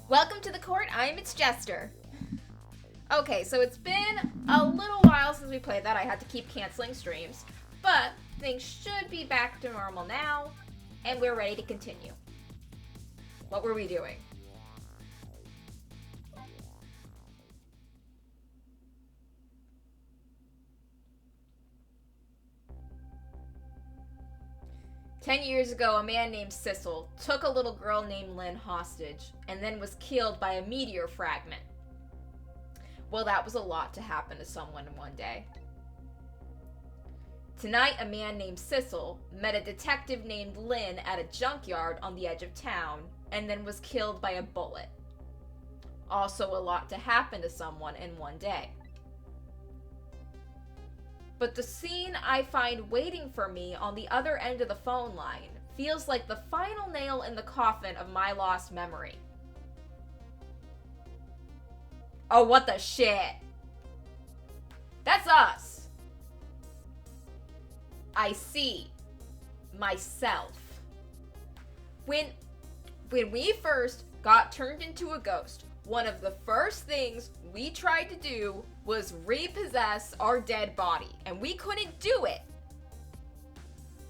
Welcome to the court, I'm its Jester. Okay, so it's been a little while since we played that. I had to keep canceling streams, but things should be back to normal now, and we're ready to continue. What were we doing? "10 years ago, a man named Sissel took a little girl named Lynn hostage and then was killed by a meteor fragment. Well, that was a lot to happen to someone in one day. Tonight, a man named Sissel met a detective named Lynn at a junkyard on the edge of town and then was killed by a bullet. Also a lot to happen to someone in one day. But the scene I find waiting for me on the other end of the phone line feels like the final nail in the coffin of my lost memory." Oh, what the shit? That's us. I see myself. When we first got turned into a ghost, one of the first things we tried to do was repossess our dead body, and we couldn't do it.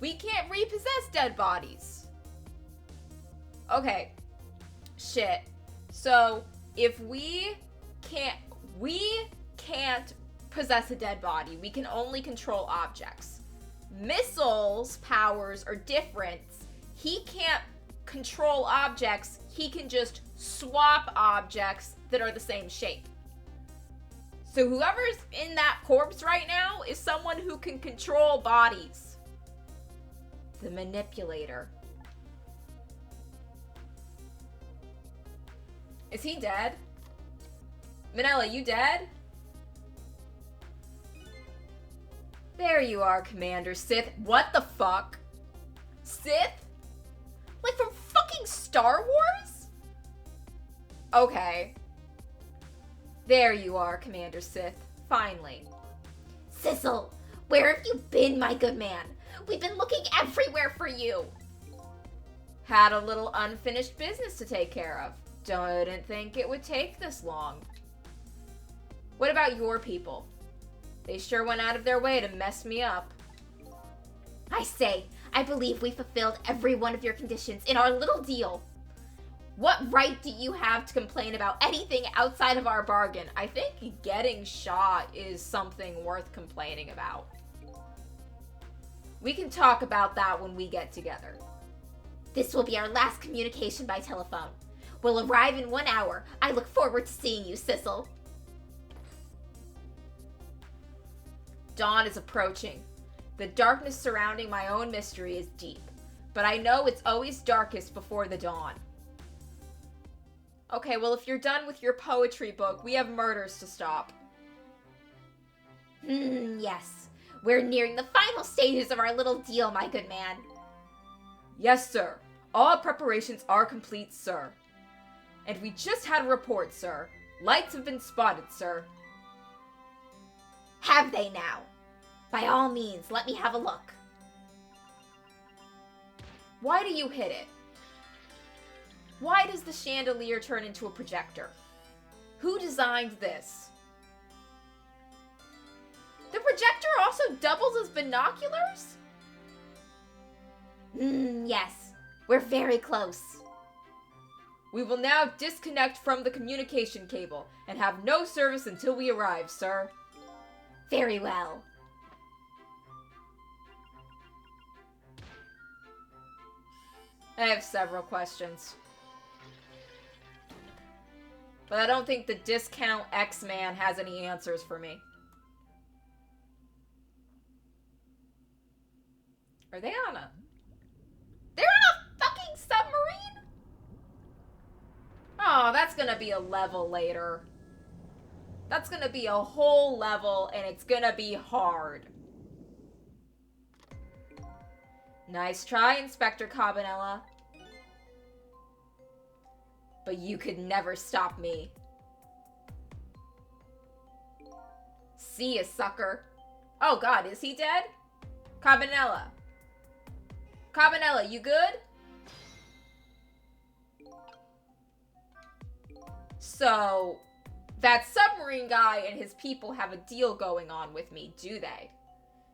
We can't repossess dead bodies. Okay. Shit. So, if we can't possess a dead body. We can only control objects. Missiles' powers are different. He can't control objects. He can just swap objects that are the same shape. So whoever's in that corpse right now is someone who can control bodies. The manipulator. Is he dead? Manila, you dead? There you are, Commander Sith. What the fuck? Sith? Like from fucking Star Wars? Okay. There you are, Commander Sith. Finally. Sissel, where have you been, my good man? We've been looking everywhere for you. Had a little unfinished business to take care of. Didn't think it would take this long. What about your people? They sure went out of their way to mess me up. I say, I believe we fulfilled every one of your conditions in our little deal. What right do you have to complain about anything outside of our bargain? I think getting shot is something worth complaining about. We can talk about that when we get together. This will be our last communication by telephone. We'll arrive in 1 hour. I look forward to seeing you, Sissel. Dawn is approaching. The darkness surrounding my own mystery is deep, but I know it's always darkest before the dawn. Okay, well, if you're done with your poetry book, we have murders to stop. Yes. We're nearing the final stages of our little deal, my good man. Yes, sir. All preparations are complete, sir. And we just had a report, sir. Lights have been spotted, sir. Have they now? By all means, let me have a look. Why do you hit it? Why does the chandelier turn into a projector? Who designed this? The projector also doubles as binoculars? Yes. We're very close. We will now disconnect from the communication cable and have no service until we arrive, sir. Very well. I have several questions. But I don't think the discount X-Man has any answers for me. Are they on a... They're on a fucking submarine? Oh, that's gonna be a level later. That's gonna be a whole level, and it's gonna be hard. Nice try, Inspector Cabanella. But you could never stop me. See ya, sucker. Oh god, is he dead? Cabanella. Cabanella, you good? So, that submarine guy and his people have a deal going on with me, do they?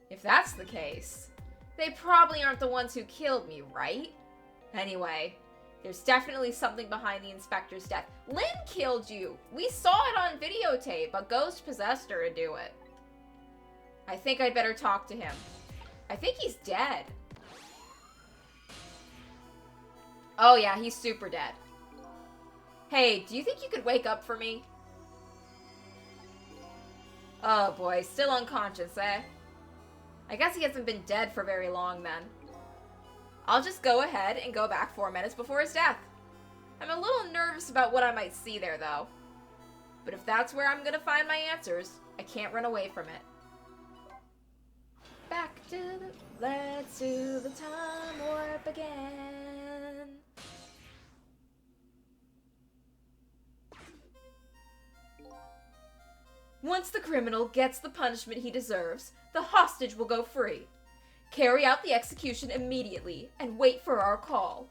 If that's the case, they probably aren't the ones who killed me, right? Anyway, there's definitely something behind the inspector's death. Lynn killed you! We saw it on videotape. A ghost possessed her to do it. I think I'd better talk to him. I think he's dead. Oh yeah, he's super dead. Hey, do you think you could wake up for me? Oh boy, still unconscious, eh? I guess he hasn't been dead for very long then. I'll just go ahead and go back 4 minutes before his death. I'm a little nervous about what I might see there, though. But if that's where I'm gonna find my answers, I can't run away from it. Back to the... Let's do the time warp again. Once the criminal gets the punishment he deserves, the hostage will go free. Carry out the execution immediately and wait for our call.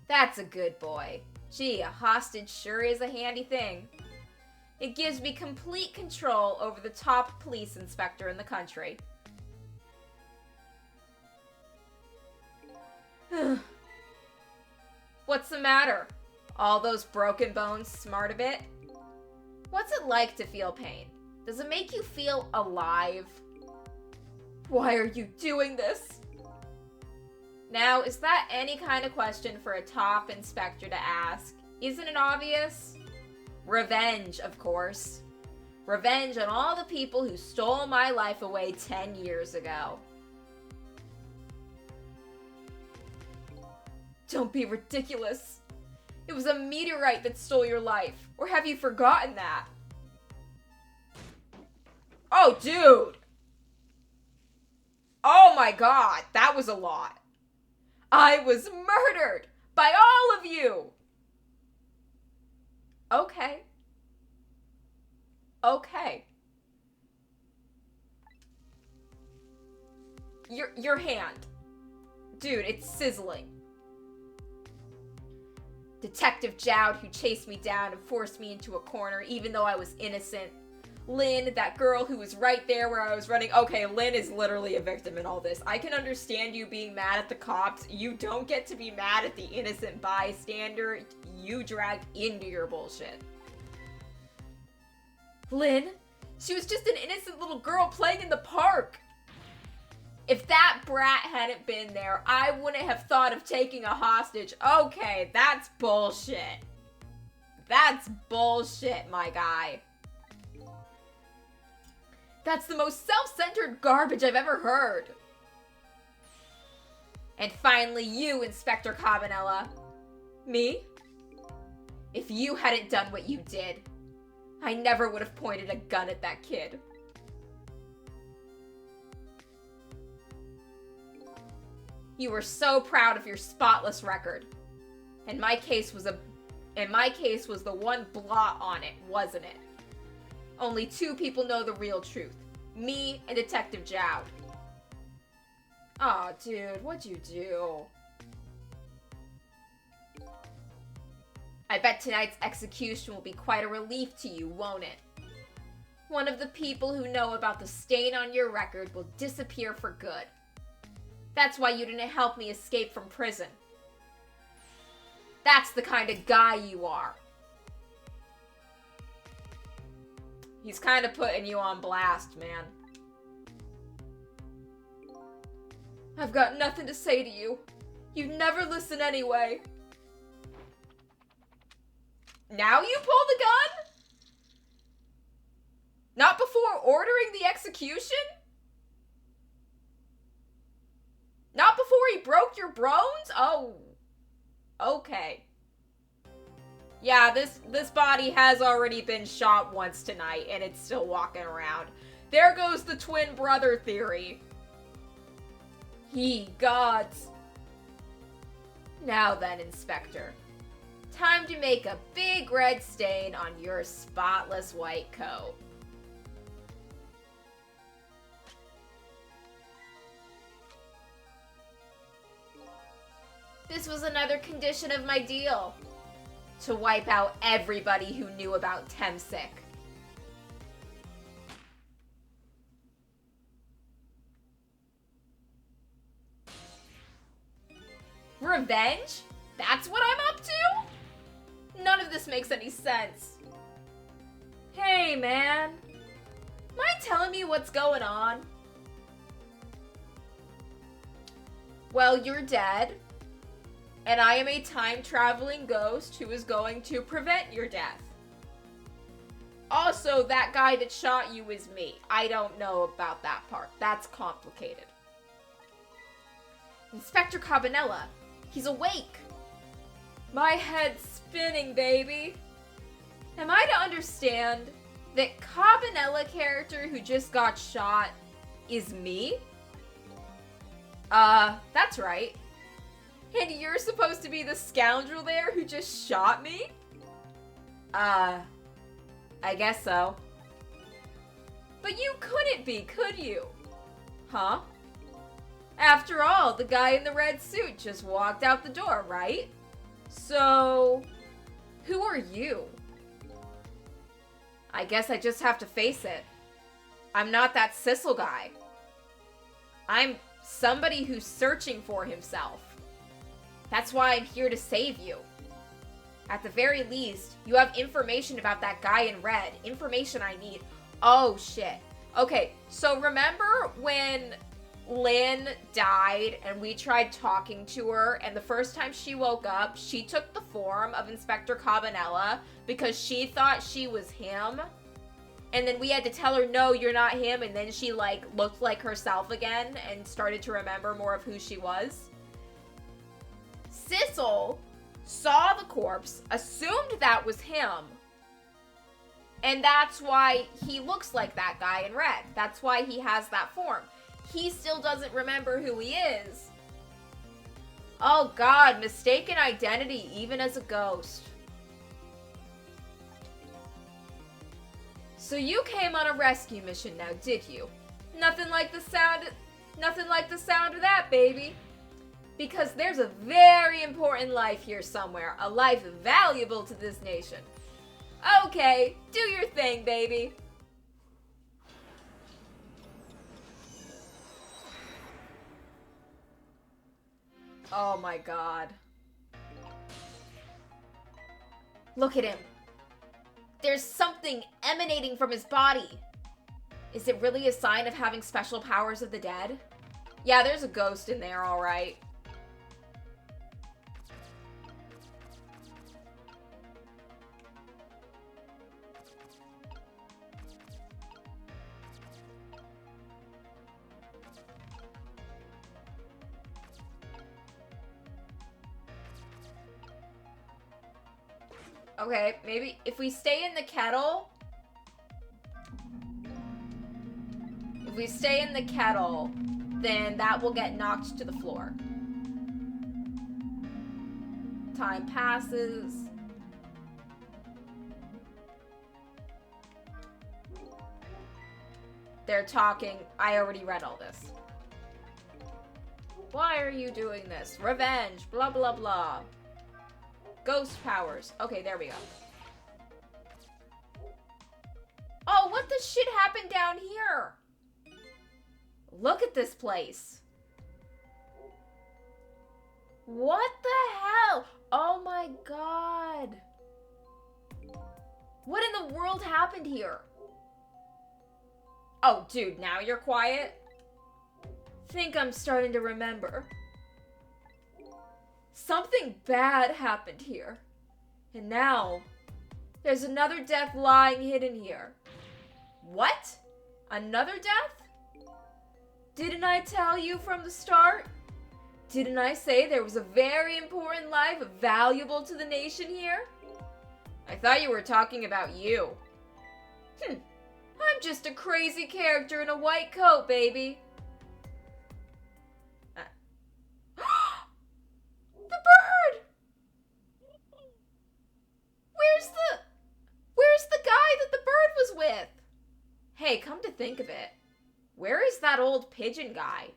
That's a good boy. Gee, a hostage sure is a handy thing. It gives me complete control over the top police inspector in the country. What's the matter? All those broken bones smart a bit? What's it like to feel pain? Does it make you feel alive? Why are you doing this? Now, is that any kind of question for a top inspector to ask? Isn't it obvious? Revenge, of course. Revenge on all the people who stole my life away 10 years ago. Don't be ridiculous. It was a meteorite that stole your life. Or have you forgotten that? Oh, dude! Oh my god, that was a lot. I was murdered by all of you! Okay. Okay. Your hand. Dude, it's sizzling. Detective Jowd, who chased me down and forced me into a corner even though I was innocent. Lynn, that girl who was right there where I was running. Okay, Lynn is literally a victim in all this. I can understand you being mad at the cops. You don't get to be mad at the innocent bystander you dragged into your bullshit. Lynn? She was just an innocent little girl playing in the park. If that brat hadn't been there, I wouldn't have thought of taking a hostage. Okay, that's bullshit. That's bullshit, my guy. That's the most self-centered garbage I've ever heard. And finally, you, Inspector Cabanela. Me? If you hadn't done what you did, I never would have pointed a gun at that kid. You were so proud of your spotless record. And my case was the one blot on it, wasn't it? Only 2 people know the real truth. Me and Detective Jowd. Aw, dude, what'd you do? I bet tonight's execution will be quite a relief to you, won't it? One of the people who know about the stain on your record will disappear for good. That's why you didn't help me escape from prison. That's the kind of guy you are. He's kind of putting you on blast, man. I've got nothing to say to you. You never listen anyway. Now you pull the gun? Not before ordering the execution? Not before he broke your bones? Oh. Okay. Yeah, this body has already been shot once tonight, and it's still walking around. There goes the twin brother theory. Ye gods. Now then, Inspector. Time to make a big red stain on your spotless white coat. This was another condition of my deal. To wipe out everybody who knew about Temsic. Revenge? That's what I'm up to? None of this makes any sense. Hey, man. Mind telling me what's going on? Well, you're dead. And I am a time-traveling ghost who is going to prevent your death. Also, that guy that shot you is me. I don't know about that part. That's complicated. Inspector Cabanella. He's awake. My head's spinning, baby. Am I to understand that Cabanella character who just got shot is me? That's right. And you're supposed to be the scoundrel there who just shot me? I guess so. But you couldn't be, could you? Huh? After all, the guy in the red suit just walked out the door, right? So, who are you? I guess I just have to face it. I'm not that Sissel guy. I'm somebody who's searching for himself. That's why I'm here to save you. At the very least, you have information about that guy in red. Information I need. Oh, shit. Okay, so remember when Lynn died and we tried talking to her, and the first time she woke up, she took the form of Inspector Cabanella because she thought she was him. And then we had to tell her, no, you're not him. And then she, like, looked like herself again and started to remember more of who she was. Sissel saw the corpse, assumed that was him. And that's why he looks like that guy in red. That's why he has that form. He still doesn't remember who he is. Oh God, mistaken identity even as a ghost. So you came on a rescue mission now, did you? Nothing like the sound of that, baby. Because there's a very important life here somewhere. A life valuable to this nation. Okay, do your thing, baby. Oh my God. Look at him. There's something emanating from his body. Is it really a sign of having special powers of the dead? Yeah, there's a ghost in there, all right. Okay, maybe if we stay in the kettle... If we stay in the kettle, then that will get knocked to the floor. Time passes. They're talking. I already read all this. Why are you doing this? Revenge, blah, blah, blah. Ghost powers. Okay, there we go. Oh, what the shit happened down here? Look at this place. What the hell? Oh my God. What in the world happened here? Oh, dude, now you're quiet? Think I'm starting to remember. Something bad happened here. And now, there's another death lying hidden here. What? Another death? Didn't I tell you from the start? Didn't I say there was a very important life valuable to the nation here? I thought you were talking about you. I'm just a crazy character in a white coat, baby. The bird! Where's the guy that the bird was with? Hey, come to think of it, where is that old pigeon guy?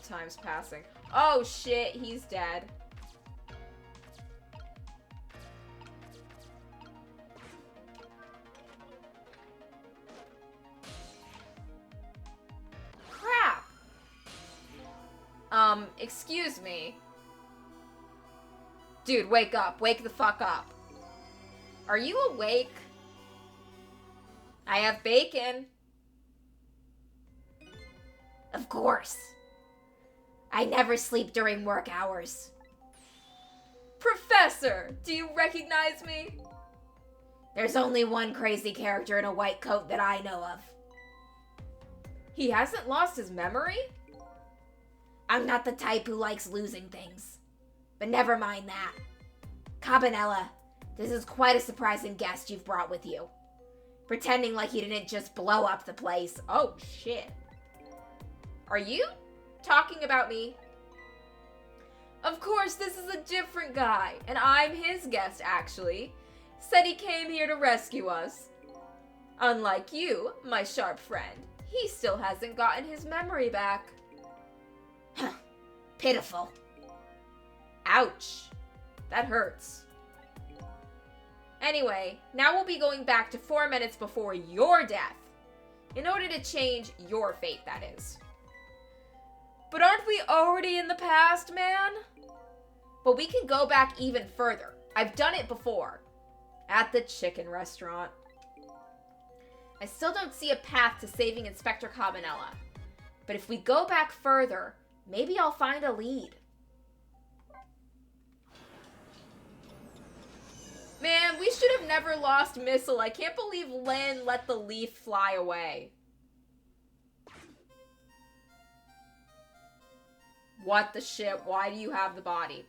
time's passing. Oh shit, he's dead. Crap! Excuse me. Dude, wake up. Wake the fuck up. Are you awake? I have bacon. Of course. I never sleep during work hours. Professor, do you recognize me? There's only one crazy character in a white coat that I know of. He hasn't lost his memory? I'm not the type who likes losing things. But never mind that. Cabanella, this is quite a surprising guest you've brought with you. Pretending like you didn't just blow up the place. Oh, shit. Are you talking about me? Of course, this is a different guy, and I'm his guest, actually. Said he came here to rescue us. Unlike you, my sharp friend, he still hasn't gotten his memory back. Huh. Pitiful. Ouch. That hurts. Anyway, now we'll be going back to 4 minutes before your death, in order to change your fate, that is. But aren't we already in the past, man? But we can go back even further. I've done it before. At the chicken restaurant. I still don't see a path to saving Inspector Cabanella. But if we go back further, maybe I'll find a lead. Man, we should have never lost Missile. I can't believe Lynn let the leaf fly away. What the shit? Why do you have the body?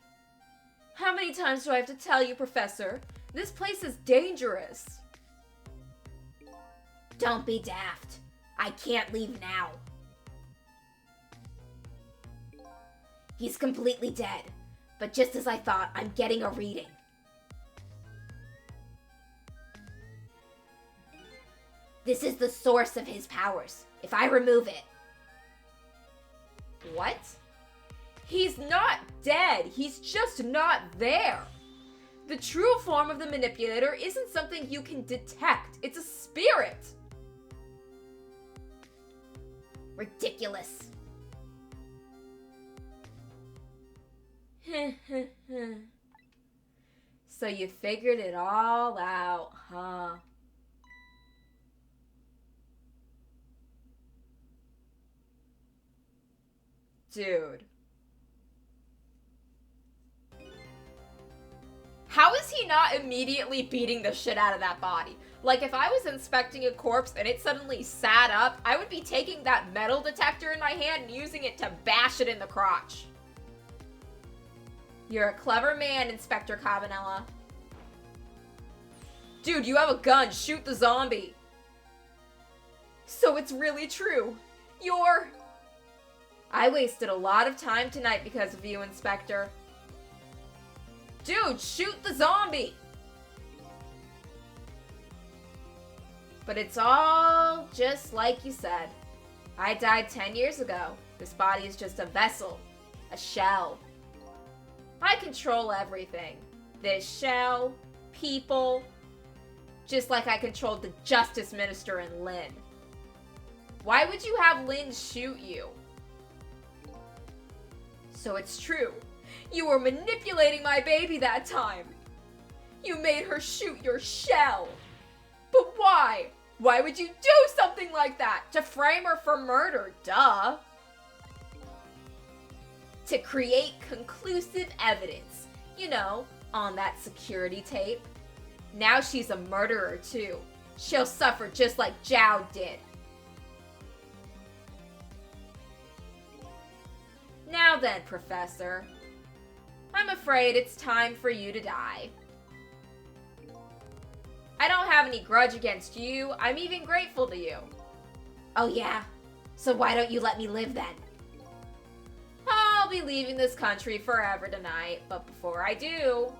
How many times do I have to tell you, Professor? This place is dangerous. Don't be daft. I can't leave now. He's completely dead. But just as I thought, I'm getting a reading. This is the source of his powers. If I remove it... What? He's not dead. He's just not there. The true form of the manipulator isn't something you can detect. It's a spirit. Ridiculous. So you figured it all out, huh? Dude. How is he not immediately beating the shit out of that body? Like, if I was inspecting a corpse and it suddenly sat up, I would be taking that metal detector in my hand and using it to bash it in the crotch. You're a clever man, Inspector Cabanella. Dude, you have a gun. Shoot the zombie. So it's really true. You're... I wasted a lot of time tonight because of you, Inspector. Dude, shoot the zombie! But it's all just like you said. I died 10 years ago. This body is just a vessel. A shell. I control everything. This shell, people, just like I controlled the Justice Minister and Lynn. Why would you have Lynn shoot you? So it's true. You were manipulating my baby that time. You made her shoot your shell. But why? Why would you do something like that? To frame her for murder, duh. To create conclusive evidence. You know, on that security tape. Now she's a murderer too. She'll suffer just like Zhao did. Now then, Professor. I'm afraid it's time for you to die. I don't have any grudge against you. I'm even grateful to you. Oh yeah? So why don't you let me live then? I'll be leaving this country forever tonight, but before I do,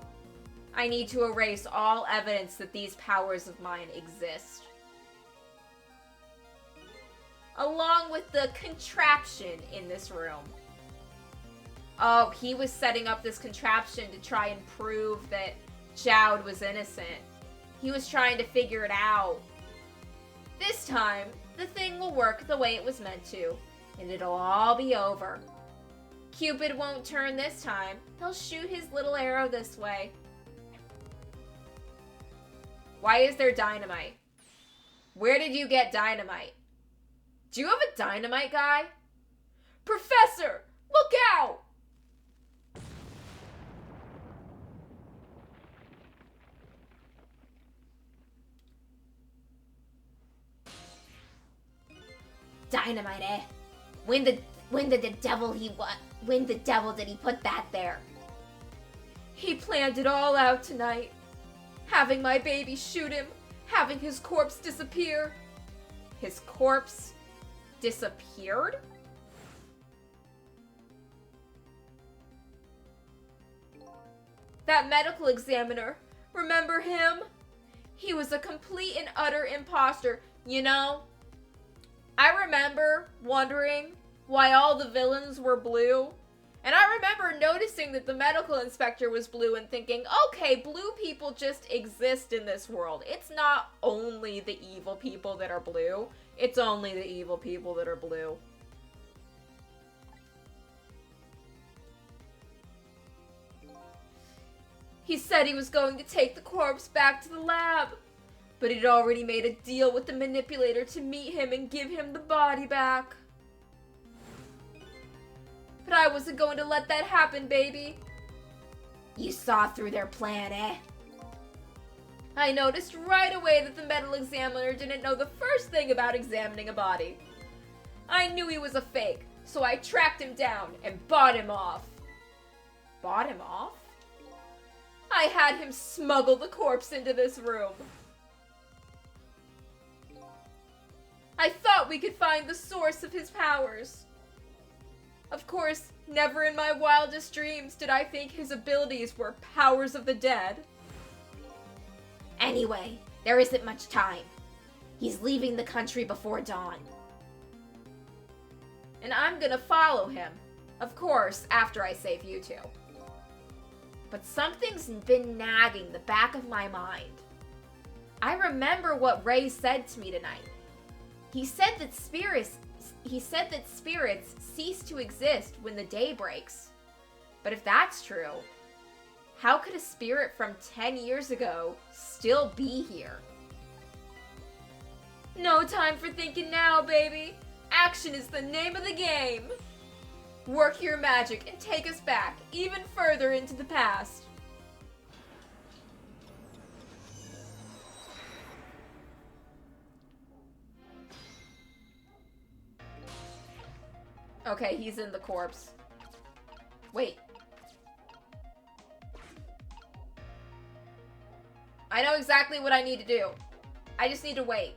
I need to erase all evidence that these powers of mine exist. Along with the contraption in this room. Oh, he was setting up this contraption to try and prove that Jowd was innocent. He was trying to figure it out. This time, the thing will work the way it was meant to, and it'll all be over. Cupid won't turn this time. He'll shoot his little arrow this way. Why is there dynamite? Where did you get dynamite? Do you have a dynamite guy? Professor, look out! Dynamite, eh? When the devil did he put that there? He planned it all out tonight. Having my baby shoot him, having his corpse disappear. His corpse disappeared? That medical examiner, remember him? He was a complete and utter imposter. You know, I remember wondering why all the villains were blue. And I remember noticing that the medical inspector was blue and thinking, okay, blue people just exist in this world. It's not only the evil people that are blue. It's only the evil people that are blue. He said he was going to take the corpse back to the lab, but he'd already made a deal with the manipulator to meet him and give him the body back. But I wasn't going to let that happen, baby. You saw through their plan, eh? I noticed right away that the medical examiner didn't know the first thing about examining a body. I knew he was a fake, so I tracked him down and bought him off. Bought him off? I had him smuggle the corpse into this room. I thought we could find the source of his powers. Of course, never in my wildest dreams did I think his abilities were powers of the dead. Anyway, there isn't much time. He's leaving the country before dawn. And I'm gonna follow him. Of course, after I save you two. But something's been nagging the back of my mind. I remember what Ray said to me tonight. He said that spirits cease to exist when the day breaks. But if that's true, how could a spirit from 10 years ago still be here? No time for thinking now, baby. Action is the name of the game. Work your magic and take us back even further into the past. Okay, he's in the corpse. Wait. I know exactly what I need to do. I just need to wait.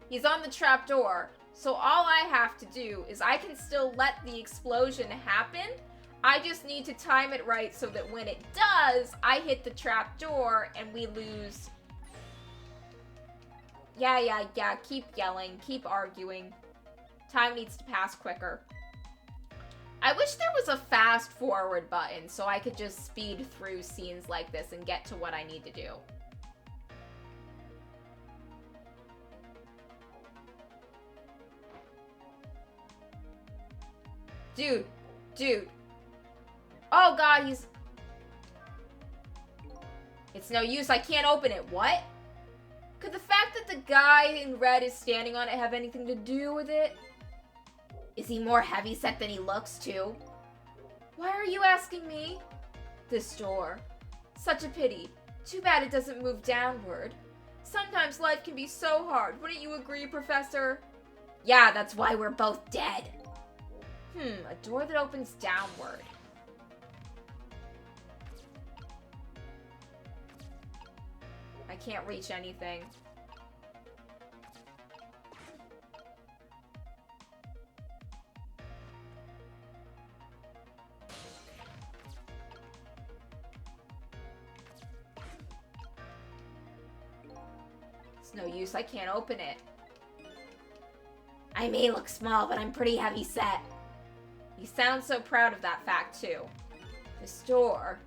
He's on the trapdoor, so all I have to do is I can still let the explosion happen. I just need to time it right so that when it does, I hit the trapdoor and we lose. Yeah, keep yelling, keep arguing. Time needs to pass quicker. I wish there was a fast forward button so I could just speed through scenes like this and get to what I need to do. Dude. Oh god, he's... It's no use, I can't open it. What? Could the fact that the guy in red is standing on it have anything to do with it? Is he more heavyset than he looks, too? Why are you asking me? This door. Such a pity. Too bad it doesn't move downward. Sometimes life can be so hard. Wouldn't you agree, Professor? Yeah, that's why we're both dead. A door that opens downward. I can't reach anything. It's no use, I can't open it. I may look small, but I'm pretty heavy set. You sound so proud of that fact, too. This door.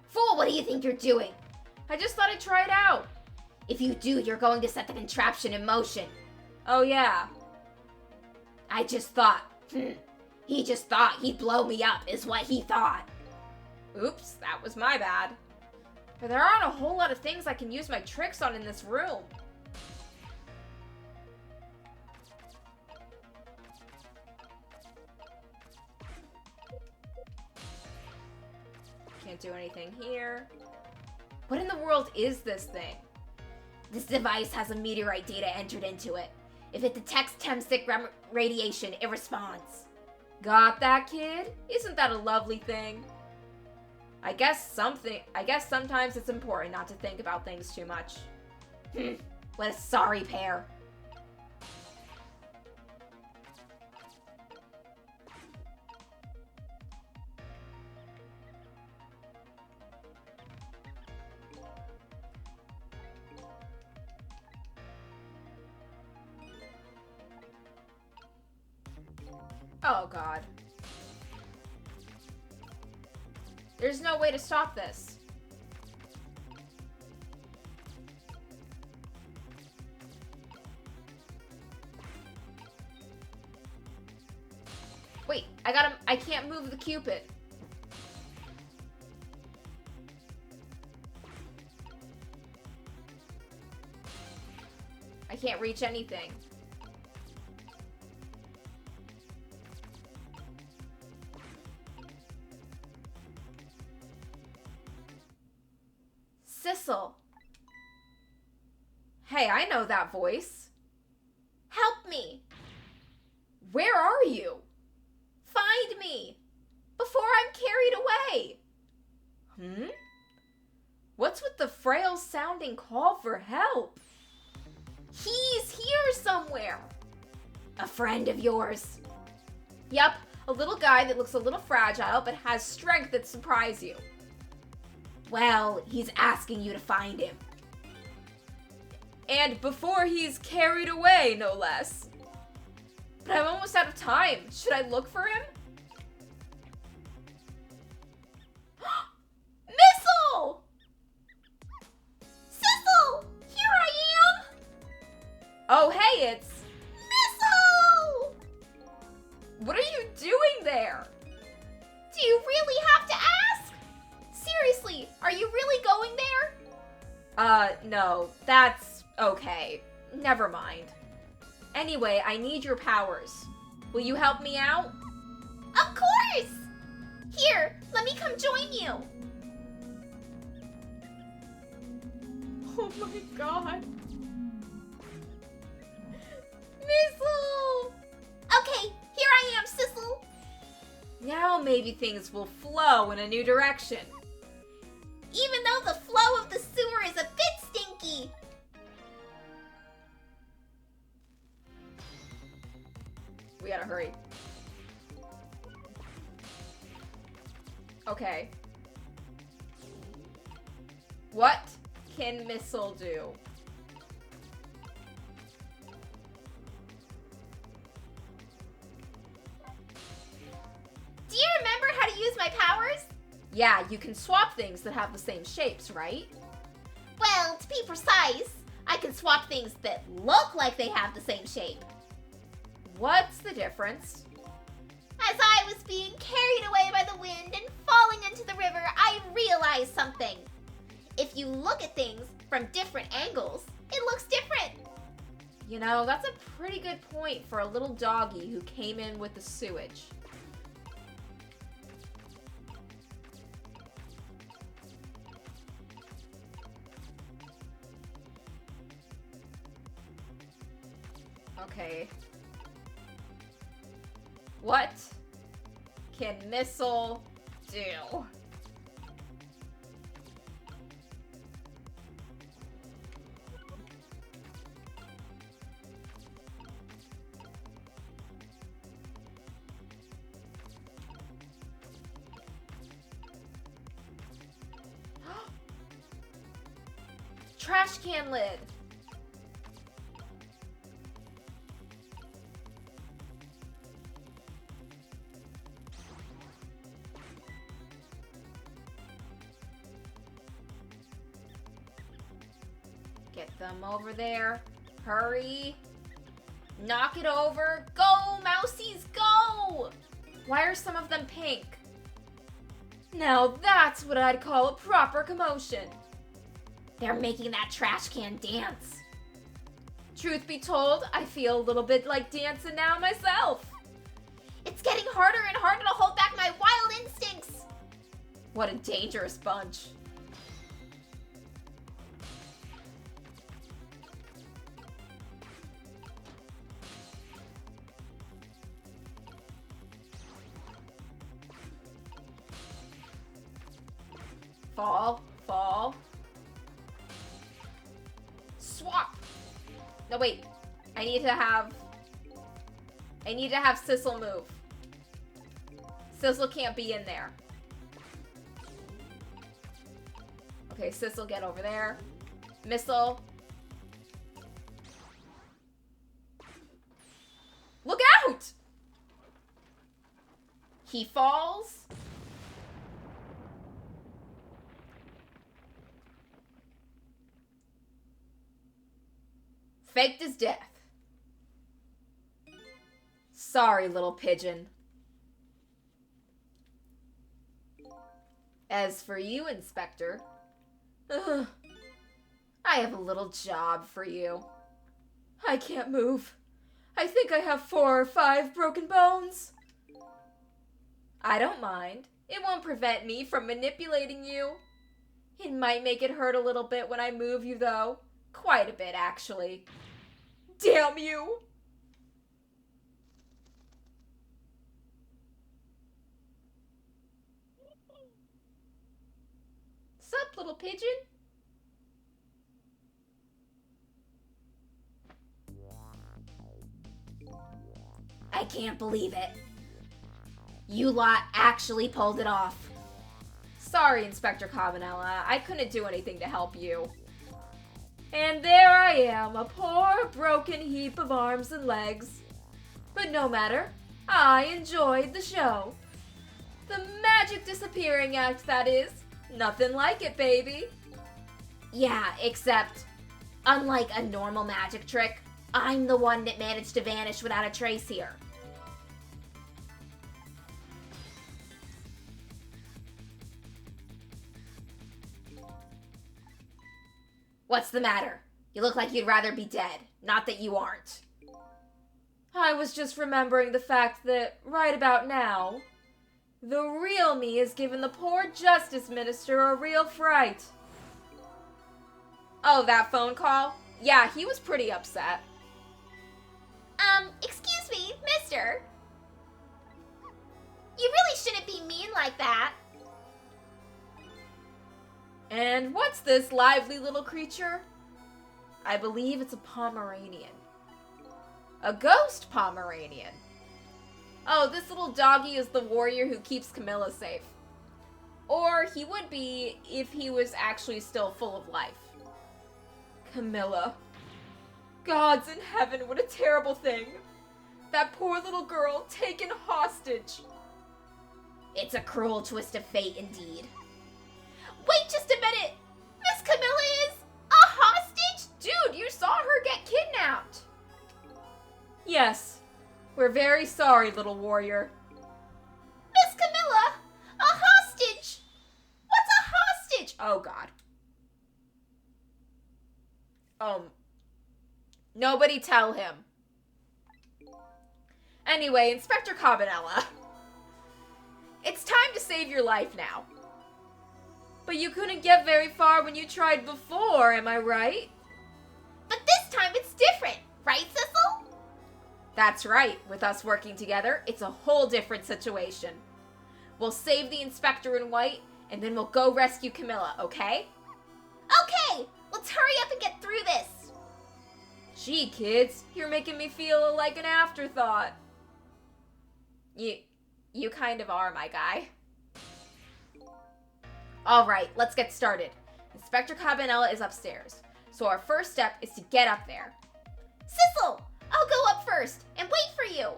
Fool, what do you think you're doing? I just thought I'd try it out. If you do, you're going to set the contraption in motion. Oh, yeah. I just thought. He just thought he'd blow me up, is what he thought. Oops, that was my bad. But there aren't a whole lot of things I can use my tricks on in this room. Can't do anything here. What in the world is this thing? This device has a meteorite data entered into it. If it detects Temsic radiation, it responds. Got that, kid? Isn't that a lovely thing? I guess sometimes it's important not to think about things too much. What a sorry pair. Oh, God. There's no way to stop this. Wait, I can't move the Cupid. I can't reach anything. Sissel. Hey, I know that voice. Help me. Where are you? Find me. Before I'm carried away. What's with the frail sounding call for help? He's here somewhere. A friend of yours. Yep, a little guy that looks a little fragile but has strength that surprise you. Well, he's asking you to find him. And before he's carried away, no less. But I'm almost out of time. Should I look for him? Missile! Sissel! Here I am! Oh, hey, it's... Missile! What are you doing there? Do you really have to ask? Seriously, are you really going there? No, that's okay. Never mind. Anyway, I need your powers. Will you help me out? Of course! Here, let me come join you. Oh my God. Missile! Okay, here I am, Sissel. Now maybe things will flow in a new direction. Even though the flow of the sewer is a bit stinky. We gotta hurry. Okay. What can Missile do? Do you remember how to use my powers? Yeah, you can swap things that have the same shapes, right? Well, to be precise, I can swap things that look like they have the same shape. What's the difference? As I was being carried away by the wind and falling into the river, I realized something. If you look at things from different angles, it looks different. You know, that's a pretty good point for a little doggy who came in with the sewage. Okay. What can Missile do? trash can lid. Get them over there. Hurry. Knock it over. Go, Mousies, go! Why are some of them pink? Now that's what I'd call a proper commotion. They're making that trash can dance. Truth be told, I feel a little bit like dancing now myself. It's getting harder and harder to hold back my wild instincts. What a dangerous bunch. Fall, fall. Swap. No, wait. I need to have Sissel move. Sissel can't be in there. Okay, Sissel, get over there. Missile. Look out! He falls. Faked his death. Sorry, little pigeon. As for you, Inspector, I have a little job for you. I can't move. I think I have 4 or 5 broken bones. I don't mind. It won't prevent me from manipulating you. It might make it hurt a little bit when I move you, though. Quite a bit, actually. Damn you! Sup, little pigeon? I can't believe it. You lot actually pulled it off. Sorry, Inspector Cabanella. I couldn't do anything to help you. And there I am, a poor, broken heap of arms and legs. But no matter, I enjoyed the show. The magic disappearing act, that is. Nothing like it, baby. Yeah, except, unlike a normal magic trick, I'm the one that managed to vanish without a trace here. What's the matter? You look like you'd rather be dead. Not that you aren't. I was just remembering the fact that, right about now, the real me has given the poor Justice Minister a real fright. Oh, that phone call? Yeah, he was pretty upset. Excuse me, mister. You really shouldn't be mean like that. And what's this lively little creature? I believe it's a Pomeranian. A ghost Pomeranian. Oh, this little doggy is the warrior who keeps Camilla safe. Or he would be if he was actually still full of life. Camilla. Gods in heaven, what a terrible thing. That poor little girl taken hostage. It's a cruel twist of fate indeed. Wait just a minute! Miss Camilla is a hostage? Dude, you saw her get kidnapped. Yes. We're very sorry, little warrior. Miss Camilla, a hostage! What's a hostage? Oh, God. Nobody tell him. Anyway, Inspector Cabanella. It's time to save your life now. But you couldn't get very far when you tried before, am I right? But this time it's different, right, Sissel? That's right. With us working together, it's a whole different situation. We'll save the Inspector in white, and then we'll go rescue Camilla, okay? Okay, let's hurry up and get through this. Gee, kids, you're making me feel like an afterthought. You kind of are, my guy. All right, let's get started. Inspector Cabanella is upstairs. So our first step is to get up there. Sissel, I'll go up first and wait for you.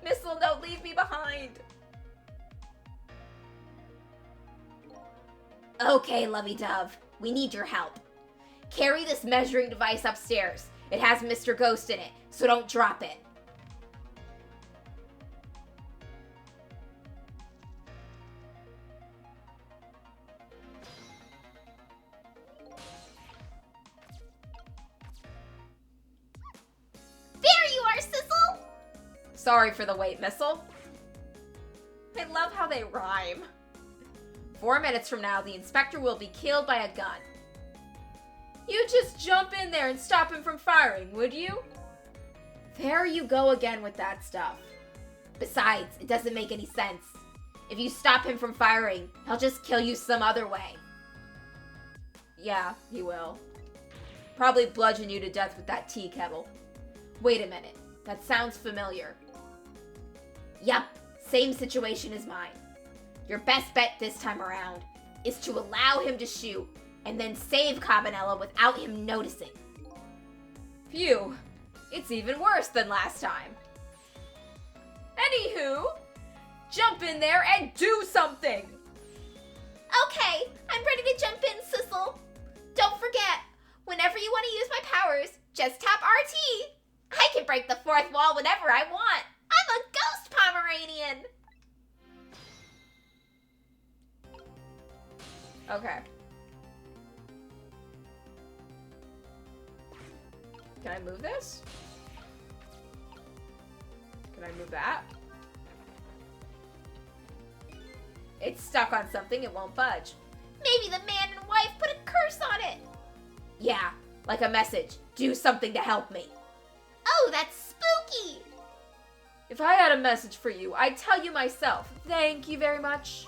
Missile, don't leave me behind. Okay, Lovey-Dove, we need your help. Carry this measuring device upstairs. It has Mr. Ghost in it, so don't drop it. There you are, Sissel! Sorry for the wait, Missile. I love how they rhyme. 4 minutes from now, the inspector will be killed by a gun. You just jump in there and stop him from firing, would you? There you go again with that stuff. Besides, it doesn't make any sense. If you stop him from firing, he'll just kill you some other way. Yeah, he will. Probably bludgeon you to death with that tea kettle. Wait a minute. That sounds familiar. Yup, same situation as mine. Your best bet this time around is to allow him to shoot and then save Cabanela without him noticing. Phew, it's even worse than last time. Anywho, jump in there and do something! Okay, I'm ready to jump in, Sissel. Don't forget, whenever you want to use my powers, just tap RT. I can break the fourth wall whenever I want. I'm a ghost Pomeranian. Okay. Can I move this? Can I move that? It's stuck on something, it won't budge. Maybe the man and wife put a curse on it. Yeah, like a message. Do something to help me. Oh, that's spooky. If I had a message for you, I'd tell you myself. Thank you very much.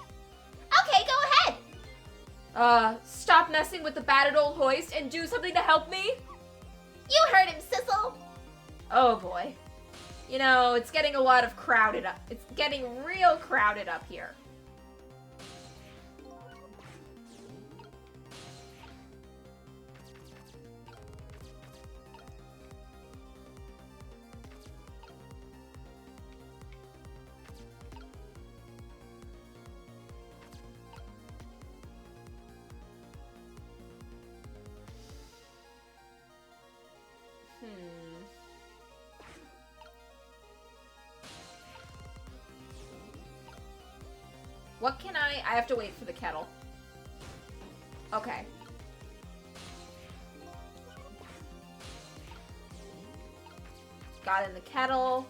Okay, go ahead. Stop messing with the battered old hoist and do something to help me? You heard him, Sissel. Oh boy. You know, it's getting a lot of crowded up. It's getting real crowded up here. What can I have to wait for the kettle. Okay. Got in the kettle.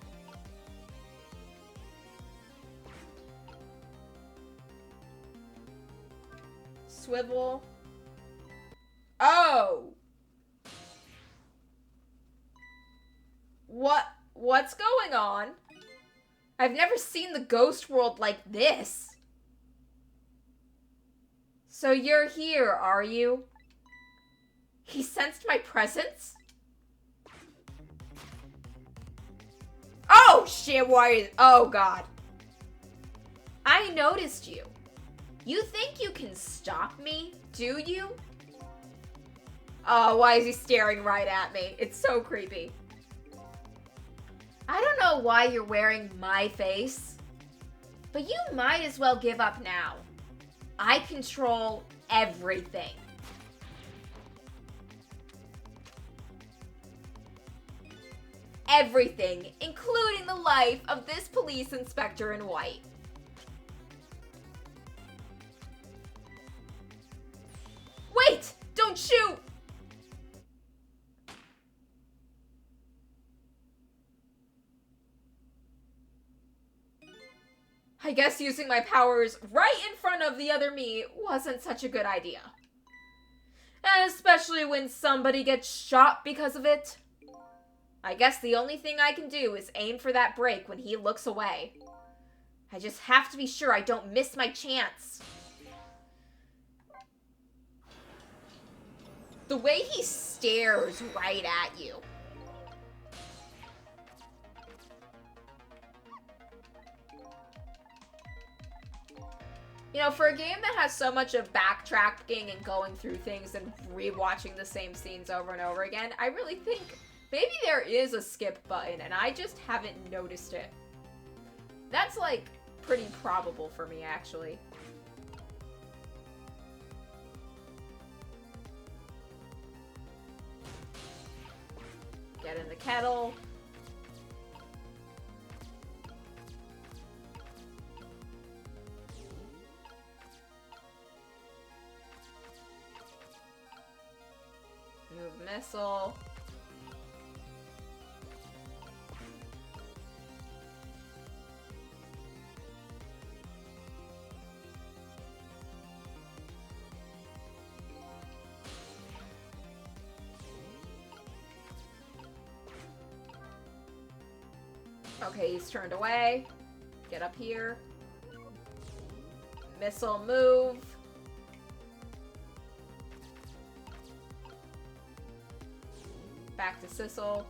Swivel. Oh! What's going on? I've never seen the ghost world like this. So you're here, are you? He sensed my presence? Oh shit, why is... Oh god. I noticed you. You think you can stop me, do you? Oh, why is he staring right at me? It's so creepy. I don't know why you're wearing my face, but you might as well give up now. I control everything. Everything, including the life of this police inspector in white. Wait! Don't shoot! I guess using my powers right in front of the other me wasn't such a good idea. And especially when somebody gets shot because of it. I guess the only thing I can do is aim for that break when he looks away. I just have to be sure I don't miss my chance. The way he stares right at you. You know, for a game that has so much of backtracking and going through things and rewatching the same scenes over and over again, I really think maybe there is a skip button and I just haven't noticed it. That's, like, pretty probable for me, actually. Get in the kettle. Move missile. Okay, he's turned away. Get up here. Missile move. Back to Sissel.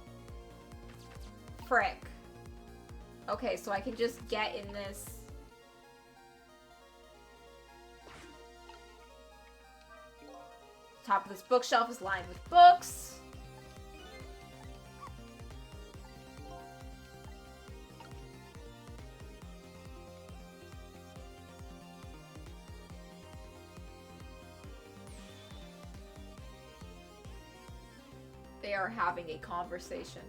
Frick. Okay, so I can just get in this. Top of this bookshelf is lined with books. They are having a conversation.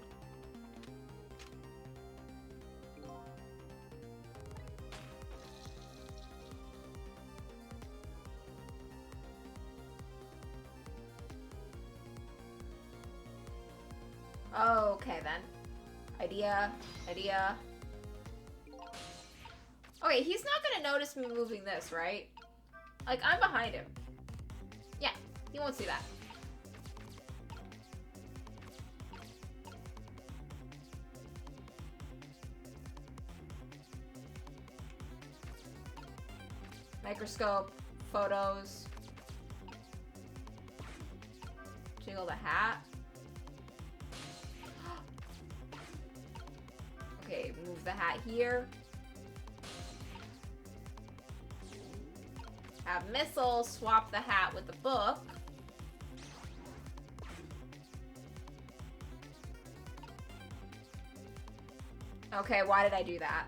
Okay, then. Idea. Okay, he's not gonna notice me moving this, right? Like, I'm behind him. Yeah, he won't see that. Microscope, photos. Jiggle the hat. Okay, move the hat here. Have Missile swap the hat with the book. Okay, why did I do that?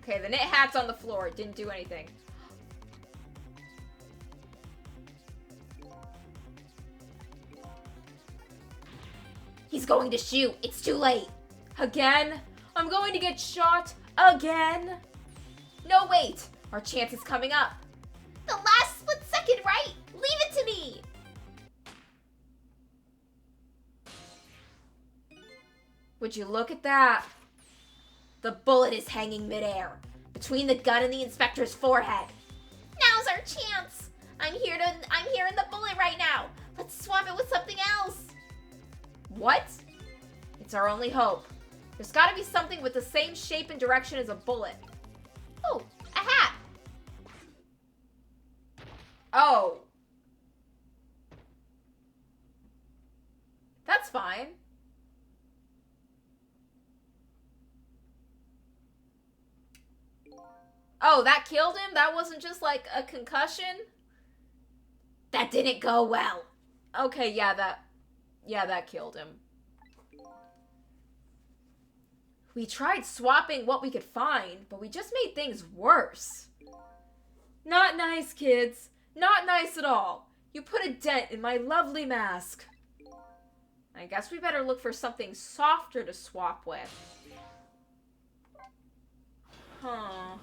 Okay, the knit hat's on the floor. It didn't do anything. He's going to shoot. It's too late. Again? I'm going to get shot again? No, wait. Our chance is coming up. The last split second, right? Leave it to me. Would you look at that? The bullet is hanging midair, between the gun and the inspector's forehead. Now's our chance. I'm here in the bullet right now. Let's swap it with something else. What? It's our only hope. There's gotta be something with the same shape and direction as a bullet. Oh, a hat. Oh. That's fine. Oh, that killed him? That wasn't just like a concussion? That didn't go well. Okay, yeah, that killed him. We tried swapping what we could find, but we just made things worse. Not nice, kids. Not nice at all. You put a dent in my lovely mask. I guess we better look for something softer to swap with. Huh.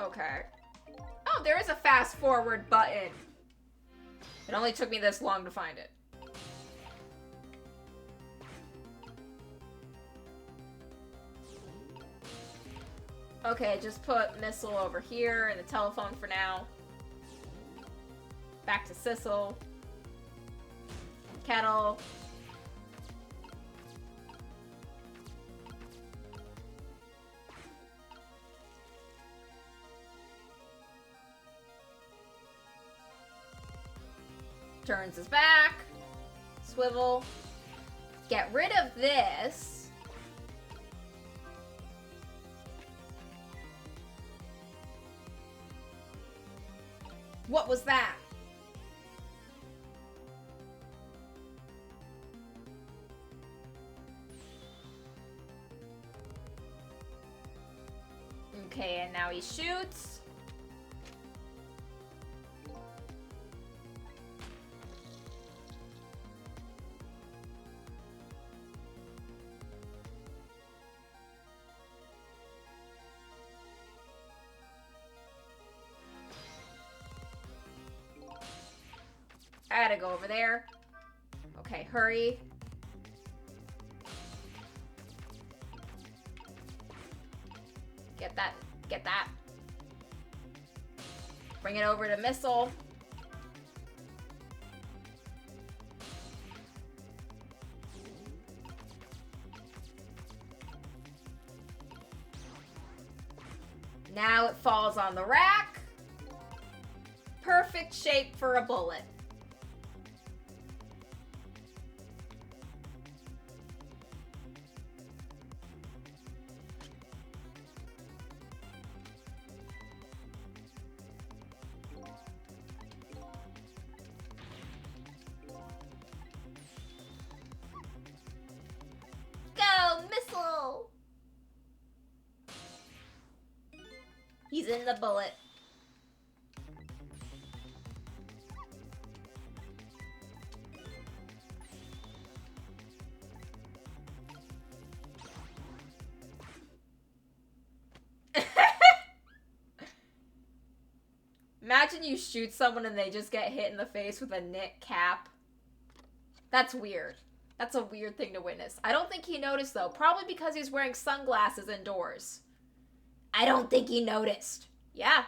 Okay. Oh, there is a fast forward button. It only took me this long to find it. Okay, just put Missile over here and the telephone for now. Back to Sissel. Kettle. Turns his back. Swivel. Get rid of this. What was that? Okay, and now he shoots. I gotta go over there. Okay, hurry. Get that. Get that. Bring it over to missile. Now it falls on the rack. Perfect shape for a bullet. He's in the bullet. Imagine you shoot someone and they just get hit in the face with a knit cap. That's weird. That's a weird thing to witness. I don't think he noticed, though. Probably because he's wearing sunglasses indoors. I don't think he noticed. Yeah,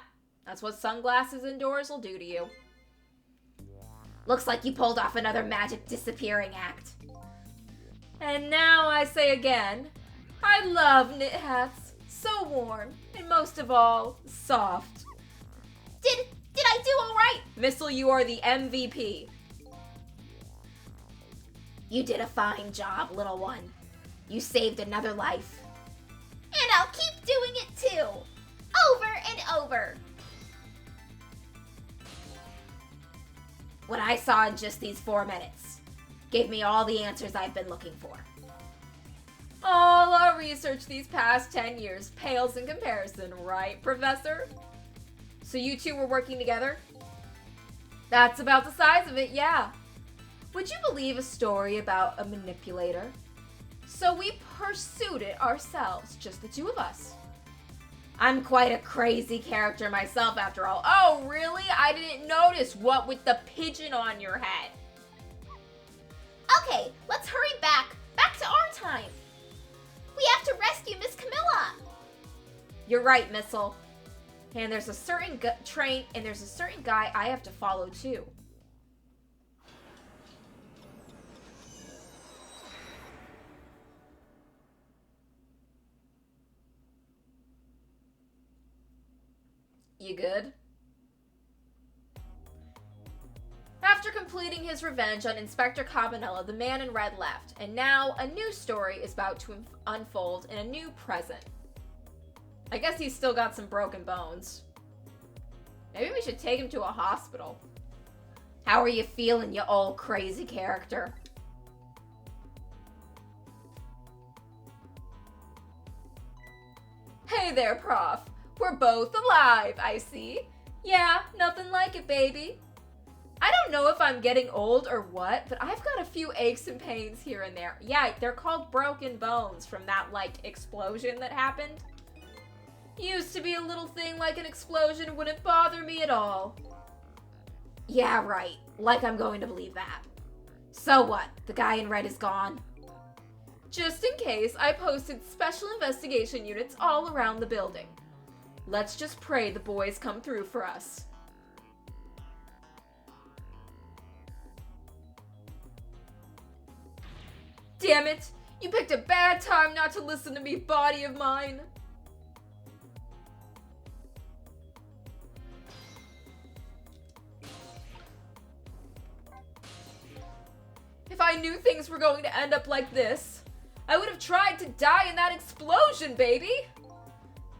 that's what sunglasses indoors will do to you. Looks like you pulled off another magic disappearing act. And now I say again, I love knit hats. So warm, and most of all, soft. Did I do all right? Missile, you are the MVP. You did a fine job, little one. You saved another life. And I'll keep doing it too. Over and over. What I saw in just these 4 minutes gave me all the answers I've been looking for. All our research these past 10 years pales in comparison, right, Professor? So you two were working together? That's about the size of it, yeah. Would you believe a story about a manipulator? So we pursued it ourselves, just the two of us. I'm quite a crazy character myself, after all. Oh, really? I didn't notice. What with the pigeon on your head? Okay, let's hurry back to our time. We have to rescue Miss Camilla. You're right, Missile. And there's a certain train, and there's a certain guy I have to follow too. You good? After completing his revenge on Inspector Cabanela, the man in red left, and now a new story is about to unfold in a new present. I guess he's still got some broken bones. Maybe we should take him to a hospital. How are you feeling, you old crazy character? Hey there, Prof. We're both alive, I see. Yeah, nothing like it, baby. I don't know if I'm getting old or what, but I've got a few aches and pains here and there. Yeah, they're called broken bones from that, explosion that happened. Used to be a little thing like an explosion wouldn't bother me at all. Yeah, right. Like I'm going to believe that. So what? The guy in red is gone? Just in case, I posted special investigation units all around the building. Let's just pray the boys come through for us. Damn it! You picked a bad time not to listen to me, body of mine! I knew things were going to end up like this, I would have tried to die in that explosion, baby!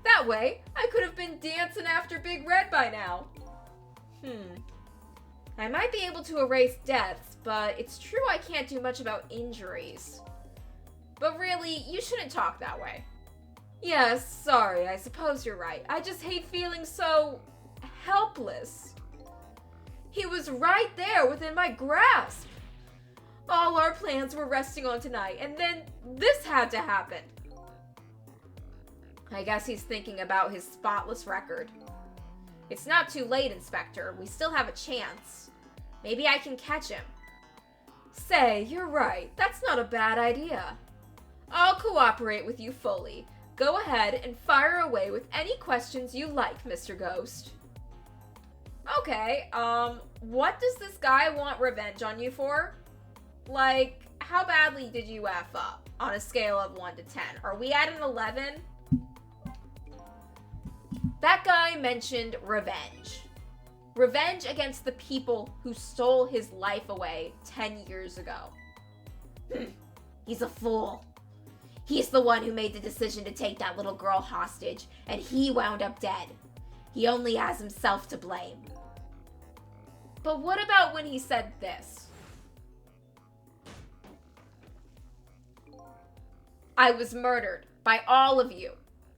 That way, I could have been dancing after Big Red by now. I might be able to erase deaths, but it's true I can't do much about injuries. But really, you shouldn't talk that way. Yes, sorry, I suppose you're right. I just hate feeling so helpless. He was right there within my grasp. All our plans were resting on tonight, and then this had to happen. I guess he's thinking about his spotless record. It's not too late, Inspector. We still have a chance. Maybe I can catch him. Say, you're right. That's not a bad idea. I'll cooperate with you fully. Go ahead and fire away with any questions you like, Mr. Ghost. Okay, what does this guy want revenge on you for? Like, how badly did you F up on a scale of 1 to 10? Are we at an 11? That guy mentioned revenge. Revenge against the people who stole his life away 10 years ago. He's a fool. He's the one who made the decision to take that little girl hostage, and he wound up dead. He only has himself to blame. But what about when he said this? I was murdered by all of you.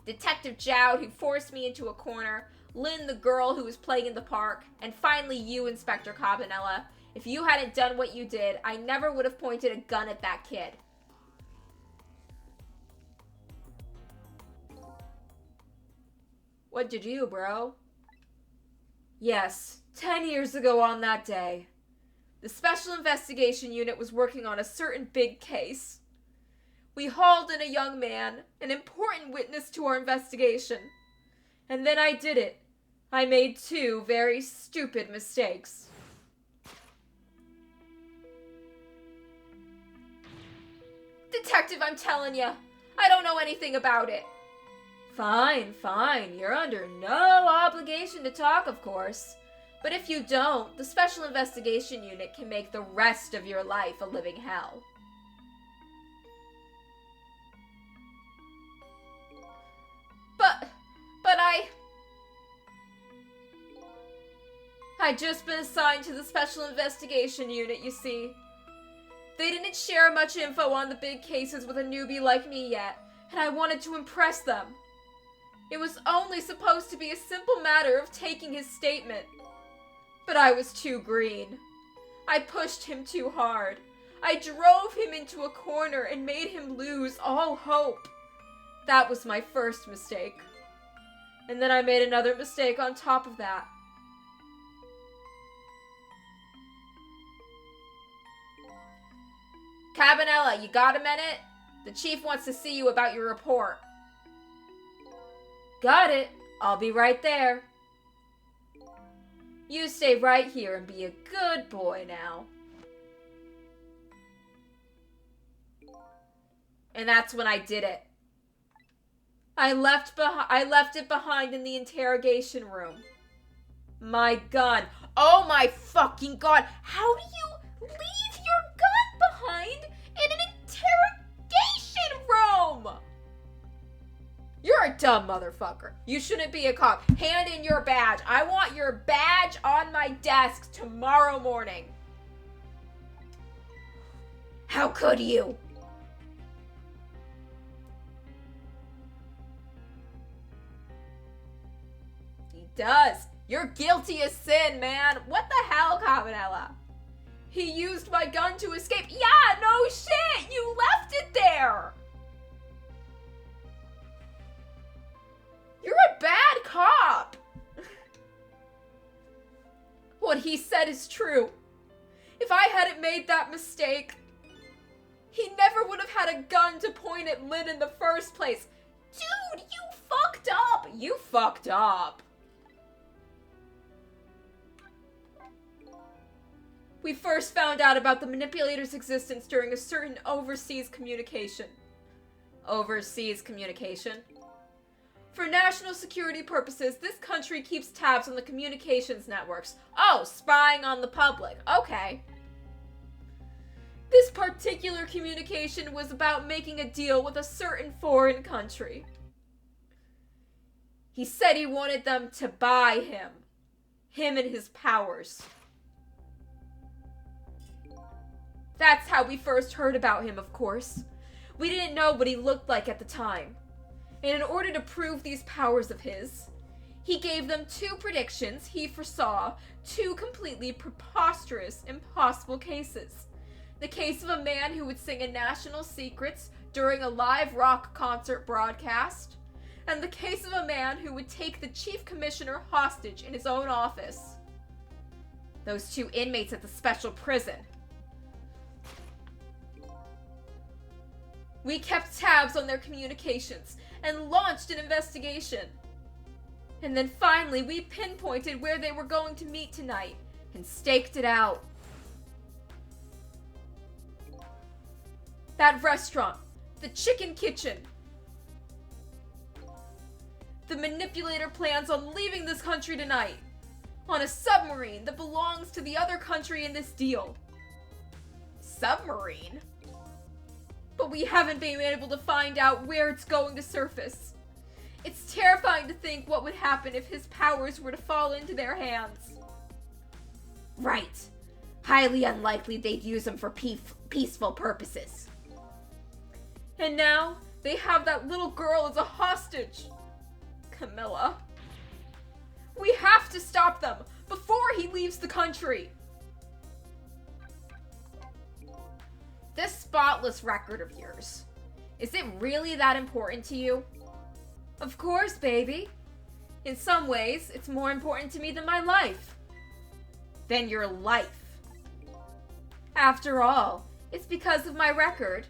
Detective Jowd, who forced me into a corner, Lynn, the girl who was playing in the park, and finally you, Inspector Cabanela. If you hadn't done what you did, I never would have pointed a gun at that kid. What did you, bro? Yes, 10 years ago on that day, the Special Investigation Unit was working on a certain big case. We hauled in a young man, an important witness to our investigation. And then I did it. I made 2 very stupid mistakes. Detective, I'm telling you, I don't know anything about it. Fine. You're under no obligation to talk, of course. But if you don't, the Special Investigation Unit can make the rest of your life a living hell. But I'd just been assigned to the Special Investigation Unit, you see. They didn't share much info on the big cases with a newbie like me yet, and I wanted to impress them. It was only supposed to be a simple matter of taking his statement. But I was too green. I pushed him too hard. I drove him into a corner and made him lose all hope. That was my first mistake. And then I made another mistake on top of that. Cabanela, you got a minute? The chief wants to see you about your report. Got it. I'll be right there. You stay right here and be a good boy now. And that's when I did it. I left it behind in the interrogation room. My gun. Oh my fucking god. How do you leave your gun behind in an interrogation room? You're a dumb motherfucker. You shouldn't be a cop. Hand in your badge. I want your badge on my desk tomorrow morning. How could you? He does. You're guilty as sin, man. What the hell, Cabanela? He used my gun to escape. Yeah, no shit. You left it there. You're a bad cop. What he said is true. If I hadn't made that mistake, he never would have had a gun to point at Lynn in the first place. Dude, you fucked up. You fucked up. We first found out about the manipulator's existence during a certain overseas communication. Overseas communication? For national security purposes, this country keeps tabs on the communications networks. Oh, spying on the public. Okay. This particular communication was about making a deal with a certain foreign country. He said he wanted them to buy him. Him and his powers. That's how we first heard about him, of course. We didn't know what he looked like at the time. And in order to prove these powers of his, he gave them 2 predictions he foresaw, 2 completely preposterous, impossible cases. The case of a man who would sing in national secrets during a live rock concert broadcast, and the case of a man who would take the chief commissioner hostage in his own office. Those 2 inmates at the special prison. We kept tabs on their communications and launched an investigation. And then finally we pinpointed where they were going to meet tonight and staked it out. That restaurant, the Chicken Kitchen. The manipulator plans on leaving this country tonight on a submarine that belongs to the other country in this deal. Submarine? But we haven't been able to find out where it's going to surface. It's terrifying to think what would happen if his powers were to fall into their hands. Right. Highly unlikely they'd use them for peaceful purposes. And now, they have that little girl as a hostage. Camilla. We have to stop them before he leaves the country. This spotless record of yours, is it really that important to you? Of course, baby. In some ways, it's more important to me than my life. Than your life. After all, it's because of my record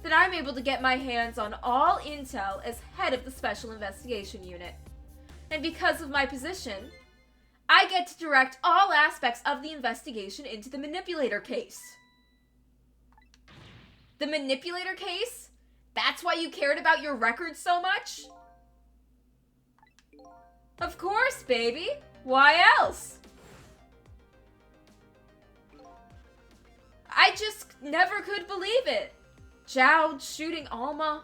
that I'm able to get my hands on all intel as head of the Special Investigation Unit. And because of my position, I get to direct all aspects of the investigation into the manipulator case. The manipulator case? That's why you cared about your record so much? Of course, baby. Why else? I just never could believe it. Jowd shooting Alma.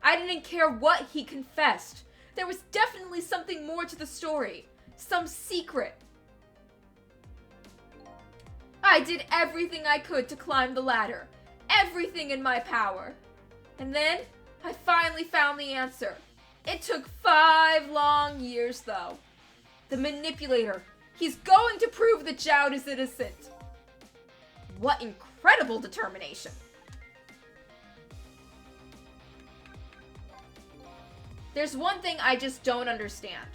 I didn't care what he confessed. There was definitely something more to the story. Some secret. I did everything I could to climb the ladder. Everything in my power. And then, I finally found the answer. It took 5 long years, though. The manipulator. He's going to prove that Jowd is innocent. What incredible determination. There's one thing I just don't understand.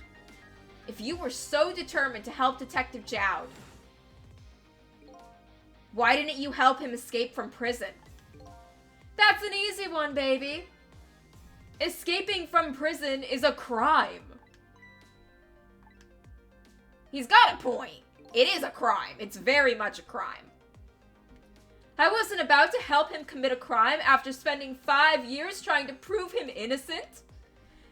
If you were so determined to help Detective Jowd, why didn't you help him escape from prison? That's an easy one, baby. Escaping from prison is a crime. He's got a point. It is a crime. It's very much a crime. I wasn't about to help him commit a crime after spending 5 years trying to prove him innocent.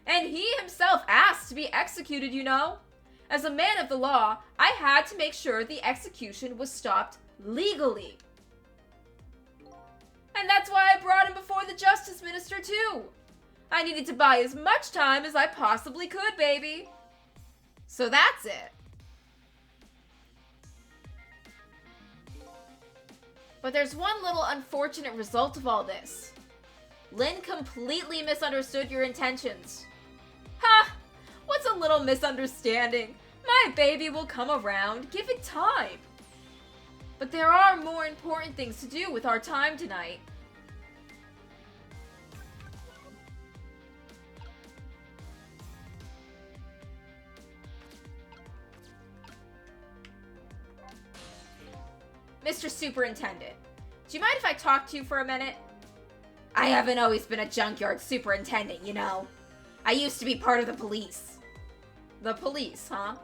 And he himself asked to be executed, you know. As a man of the law, I had to make sure the execution was stopped legally. And that's why I brought him before the Justice Minister, too. I needed to buy as much time as I possibly could, baby. So that's it. But there's one little unfortunate result of all this. Lynn completely misunderstood your intentions. Ha! What's a little misunderstanding? My baby will come around. Give it time. But there are more important things to do with our time tonight. Mr. Superintendent, do you mind if I talk to you for a minute? I haven't always been a junkyard superintendent, you know. I used to be part of the police. The police, huh?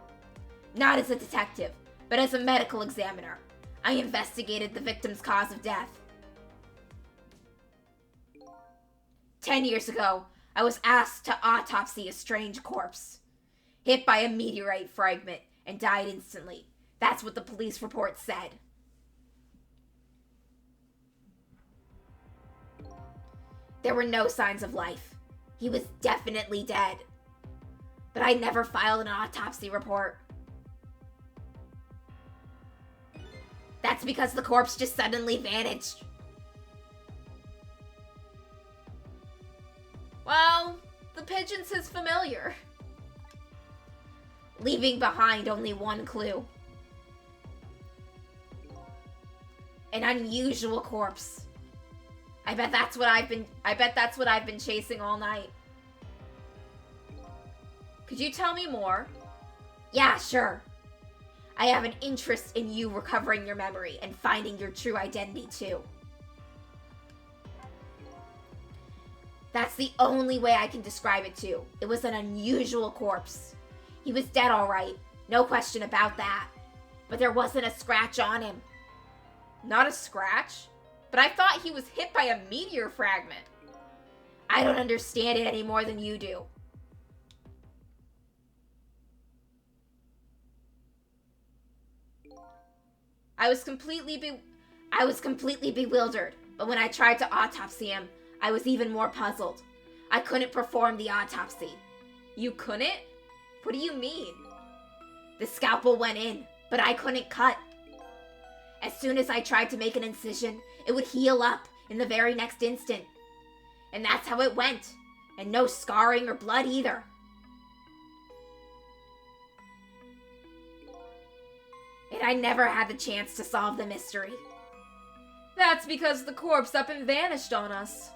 Not as a detective, but as a medical examiner. I investigated the victim's cause of death. 10 years ago, I was asked to autopsy a strange corpse. Hit by a meteorite fragment and died instantly. That's what the police report said. There were no signs of life. He was definitely dead. But I never filed an autopsy report. That's because the corpse just suddenly vanished. Well, the pigeon's his familiar. Leaving behind only one clue. An unusual corpse. I bet that's what I've been chasing all night. Could you tell me more? Yeah, sure. I have an interest in you recovering your memory and finding your true identity too. That's the only way I can describe it too. It was an unusual corpse. He was dead all right, no question about that. But there wasn't a scratch on him. Not a scratch? But I thought he was hit by a meteor fragment. I don't understand it any more than you do. I was completely bewildered, but when I tried to autopsy him, I was even more puzzled. I couldn't perform the autopsy. You couldn't? What do you mean? The scalpel went in, but I couldn't cut. As soon as I tried to make an incision, it would heal up in the very next instant. And that's how it went, and no scarring or blood either. And I never had the chance to solve the mystery. That's because the corpse up and vanished on us.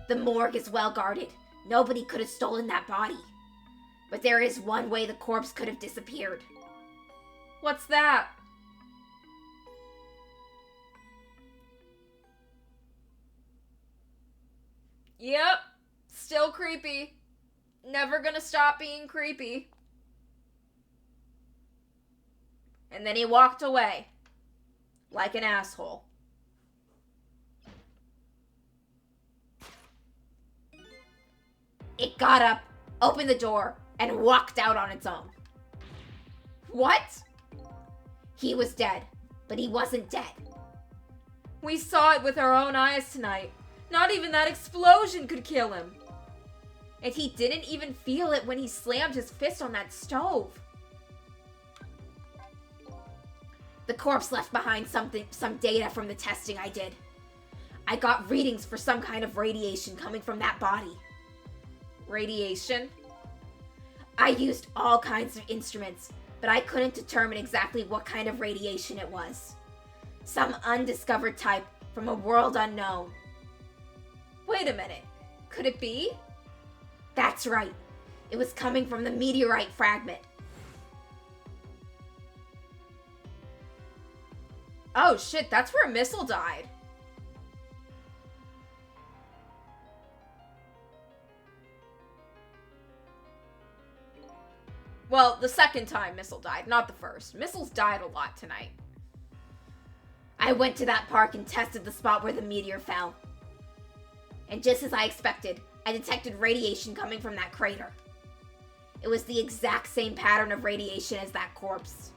The morgue is well guarded. Nobody could have stolen that body. But there is one way the corpse could have disappeared. What's that? Yep, still creepy. Never gonna stop being creepy. And then he walked away. Like an asshole. It got up, opened the door, and walked out on its own. What? He was dead, but he wasn't dead. We saw it with our own eyes tonight. Not even that explosion could kill him. And he didn't even feel it when he slammed his fist on that stove. The corpse left behind some data from the testing I did. I got readings for some kind of radiation coming from that body. Radiation? I used all kinds of instruments, but I couldn't determine exactly what kind of radiation it was. Some undiscovered type from a world unknown. Wait a minute. Could it be? That's right. It was coming from the meteorite fragment. Oh shit, that's where Missile died. Well, the second time Missile died, not the first. Missile's died a lot tonight. I went to that park and tested the spot where the meteor fell. And just as I expected, I detected radiation coming from that crater. It was the exact same pattern of radiation as that corpse.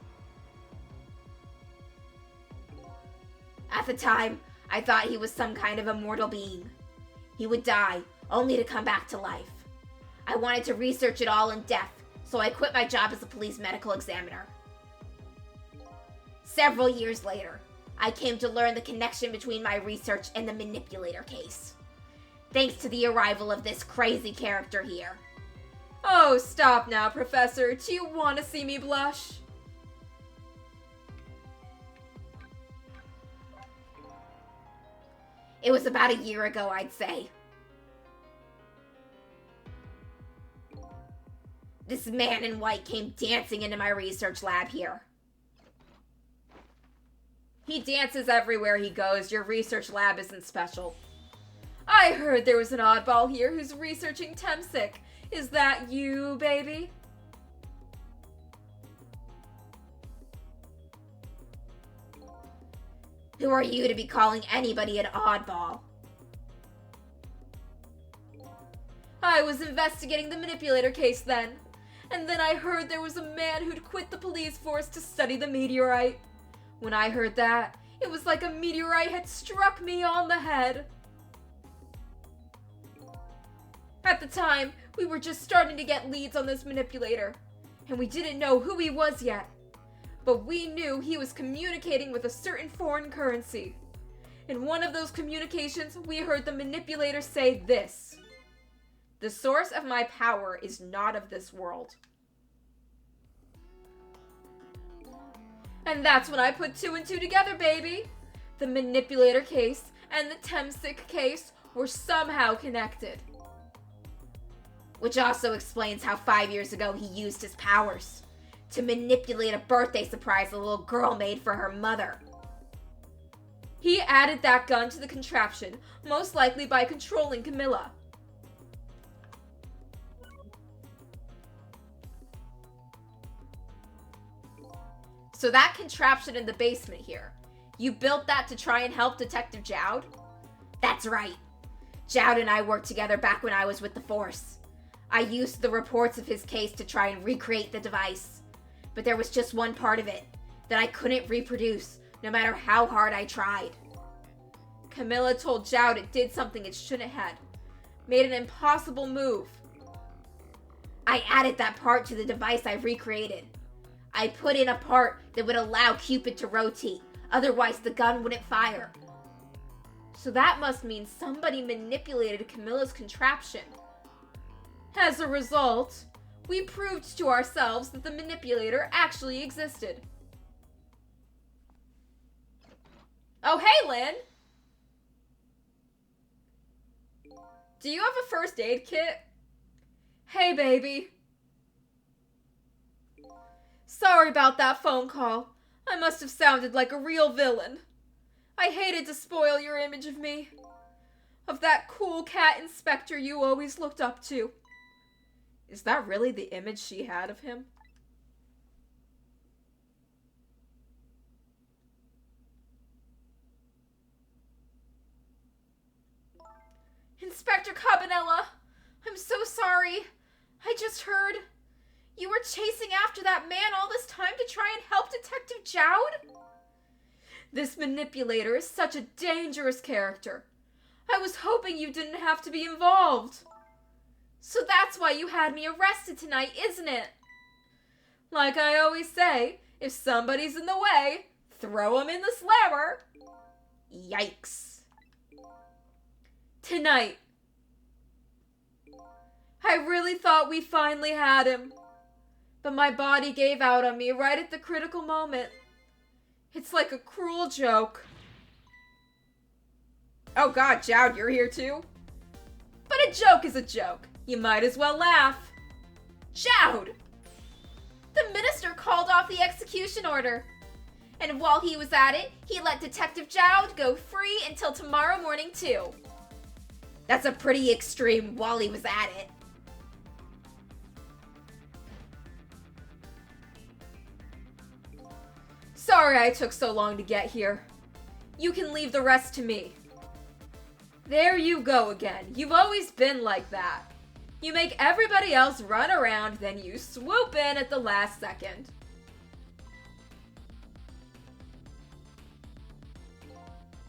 At the time, I thought he was some kind of immortal being. He would die, only to come back to life. I wanted to research it all in depth, so I quit my job as a police medical examiner. Several years later, I came to learn the connection between my research and the manipulator case. Thanks to the arrival of this crazy character here. Oh, stop now, Professor. Do you want to see me blush? It was about a year ago, I'd say. This man in white came dancing into my research lab here. He dances everywhere he goes. Your research lab isn't special. I heard there was an oddball here who's researching Temsic. Is that you, baby? Who are you to be calling anybody an oddball? I was investigating the manipulator case then. And then I heard there was a man who'd quit the police force to study the meteorite. When I heard that, it was like a meteorite had struck me on the head. At the time, we were just starting to get leads on this manipulator, and we didn't know who he was yet. But we knew he was communicating with a certain foreign currency. In one of those communications, we heard the manipulator say this: "The source of my power is not of this world." And that's when I put two and two together, baby. The manipulator case and the Temsic case were somehow connected. Which also explains how 5 years ago he used his powers to manipulate a birthday surprise a little girl made for her mother. He added that gun to the contraption, most likely by controlling Camilla. So that contraption in the basement here, you built that to try and help Detective Jowd? That's right. Jowd and I worked together back when I was with the Force. I used the reports of his case to try and recreate the device. But there was just one part of it that I couldn't reproduce, no matter how hard I tried. Camilla told Jowd it did something it shouldn't have. Made an impossible move. I added that part to the device I recreated. I put in a part that would allow Cupid to rotate, otherwise the gun wouldn't fire. So that must mean somebody manipulated Camilla's contraption. As a result, we proved to ourselves that the manipulator actually existed. Oh, hey, Lynn! Do you have a first aid kit? Hey, baby. Sorry about that phone call. I must have sounded like a real villain. I hated to spoil your image of me. Of that cool cat inspector you always looked up to. Is that really the image she had of him? Inspector Cabanella, I'm so sorry. I just heard you were chasing after that man all this time to try and help Detective Jowd? This manipulator is such a dangerous character. I was hoping you didn't have to be involved. So that's why you had me arrested tonight, isn't it? Like I always say, if somebody's in the way, throw 'em in the slammer. Yikes. Tonight. I really thought we finally had him. But my body gave out on me right at the critical moment. It's like a cruel joke. Oh God, Jowd, you're here too? But a joke is a joke. You might as well laugh. Jowd! The minister called off the execution order. And while he was at it, he let Detective Jowd go free until tomorrow morning too. That's a pretty extreme while he was at it. Sorry I took so long to get here. You can leave the rest to me. There you go again. You've always been like that. You make everybody else run around, then you swoop in at the last second.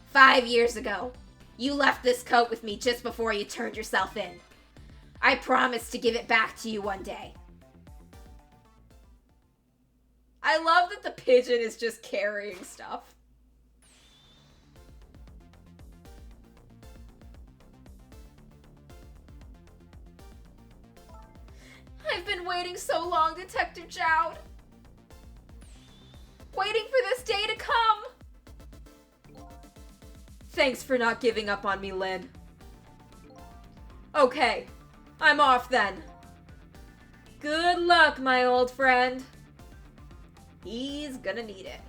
"5 years ago, you left this coat with me just before you turned yourself in. I promised to give it back to you one day." I love that the pigeon is just carrying stuff. I've been waiting so long, Detective Jowd. Waiting for this day to come. Thanks for not giving up on me, Lynn. Okay, I'm off then. Good luck, my old friend. He's gonna need it.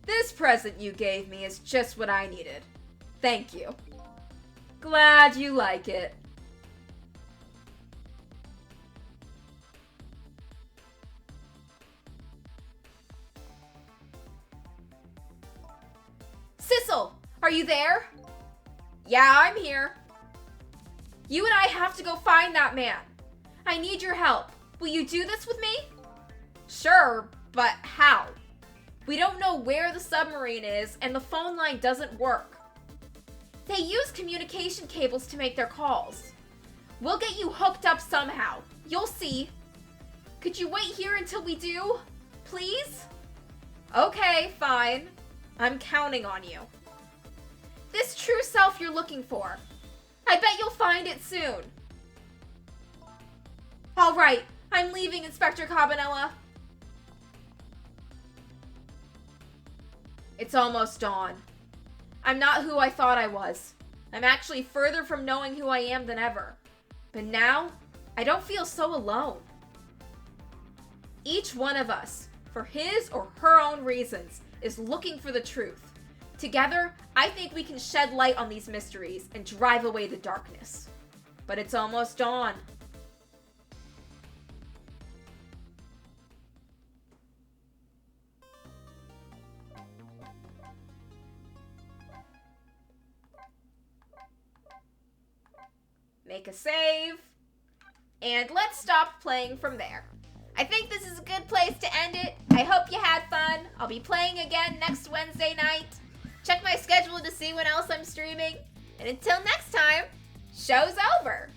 This present you gave me is just what I needed. Thank you. Glad you like it. Sissel, are you there? Yeah, I'm here. You and I have to go find that man. I need your help. Will you do this with me? Sure, but how? We don't know where the submarine is, and the phone line doesn't work. They use communication cables to make their calls. We'll get you hooked up somehow. You'll see. Could you wait here until we do? Please? Okay, fine. I'm counting on you. This true self you're looking for. I bet you'll find it soon. All right, I'm leaving, Inspector Cabanela. It's almost dawn. I'm not who I thought I was. I'm actually further from knowing who I am than ever. But now, I don't feel so alone. Each one of us, for his or her own reasons, is looking for the truth. Together, I think we can shed light on these mysteries and drive away the darkness. But it's almost dawn. Make a save, and let's stop playing from there. I think this is a good place to end it. I hope you had fun. I'll be playing again next Wednesday night. Check my schedule to see when else I'm streaming. And until next time, show's over.